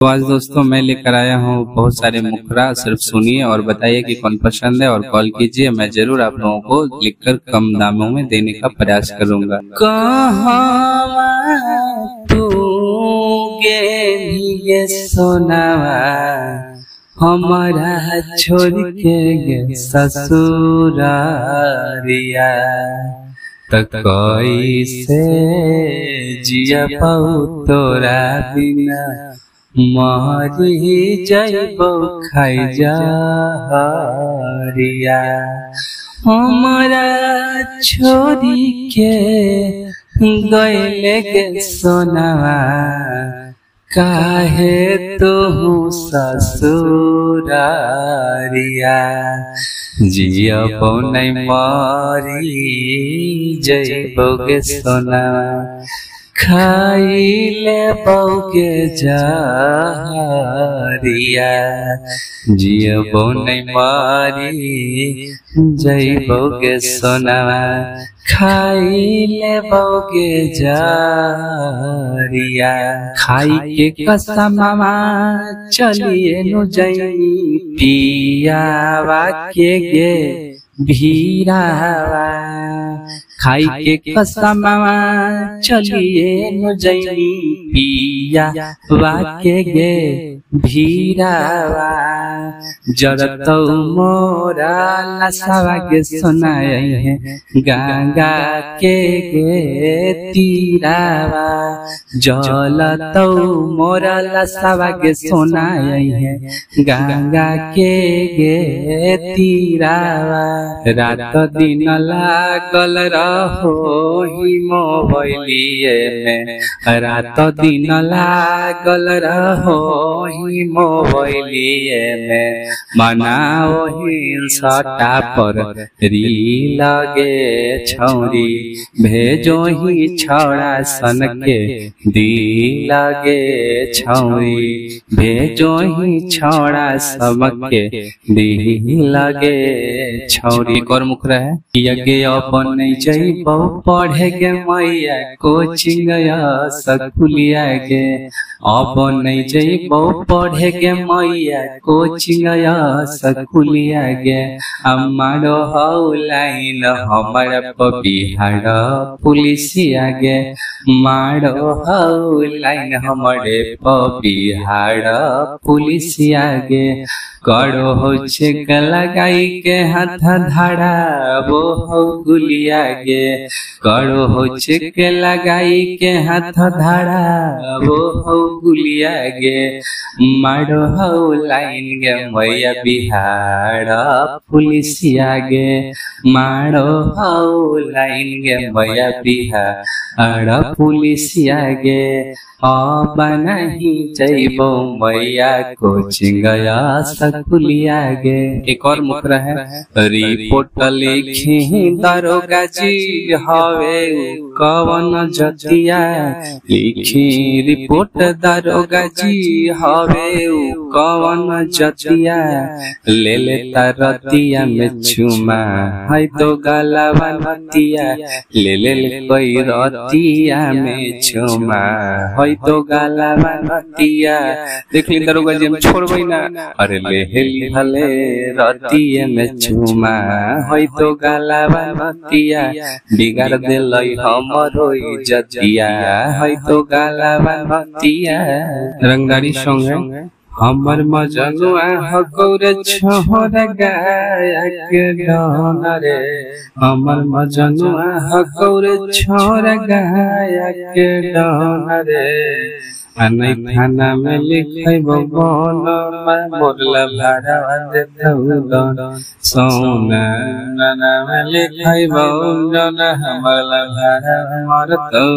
तो आज दोस्तों मैं लेकर आया हूँ बहुत सारे मुखरा, सिर्फ सुनिए और बताइए कि कौन पसंद है और कॉल कीजिए। मैं जरूर आप लोगों को लिखकर कम दामों में देने का प्रयास करूंगा। कहाँ तू गे सोनावा हमारा छोड़ के गे ससुरारिया तक कैसे जिया पाऊ तोरा बिना मारी जाइबो खाई जहरिया हमारा छोड़ी के गइले गे सोनावा काहे तू ससुरारिया जियबो नहीं मारी जाइबो गे सोनावा खाइले बौगे जहरिया जियबो नहीं मारी जाइबो गे सोनावा खाइले बौगे जहरिया खाई के कसमवा चलिए नु जाई पियावा के गे भीरावा खाई के कसमवा चलिए नु जाई पिया वाके गे भीरावा जरतौ मोरा लसावा के सुनाई है गंगा के गे तीरावा जलतौ मोरा लसावा के सुनाई है गंगा के गे तीरावा रात दिन लागल रहो ही मोबाइलिए में रात दिन लागल रहो ही मोबाइलिए में मनाओ हिंसटा पर री लगे छौरी भेजो ही छौड़ा सन के दी लगे छौरी भेजो ही छौड़ा सबके दी लगे छौरी। एक और मुखरा है यगे अपन नहीं जाइबो पढ़े गे मैया कोचिंग स्कूलिया गे अपन नहीं जाइबो पढ़े गे मैया कोचिंग स्कूलिया गे हमारो हौ लाइन हमारा बिहार पुलिसिया गे मारो हौ लाइन हमारे बिहार पुलिसिया गे करो हो चेक लगाई के हाथ धारा वो हो गुलिया गे करो हो चेक लगाई के हाथ धारा वो हो गुलिया गे मारो हो लाइन गे मैया बिहार पुलिसिया गे मारो हो लाइन गे मैया बिहार पुलिसिया गे अब नहीं जाइबो मैया कोचिंग स्कूलिया गे। एक और मुखरा है रिपोर्ट लिखी दरोगा जी हवे कवन जतिया लिखी रिपोर्ट दरोगा जी हवे कवन जतिया ले लेता रतिया में चुमा है तो गलावा नतिया ले ले कोई रतिया में चुमा है तो गलावा नतिया। देख ली दरोगा जी हम छोड़बै ना अरे ले हेली हले रतिया में चुमा है तो गलावा नतिया बिगाड़ देलै हमरो इज्जतिया है तो गलावा नतिया। रंगदारी सॉन्ग है हमर मजनुआ हकौर छोहर गायक डन रे हमर मजनुआ हकौर छोहर गायक डन रे अनै थाना में लिखैबो बोल मोरला भाड़ा देतौ दन सोना नाना में लिखैबो जन हमर भाड़ा मरतौ।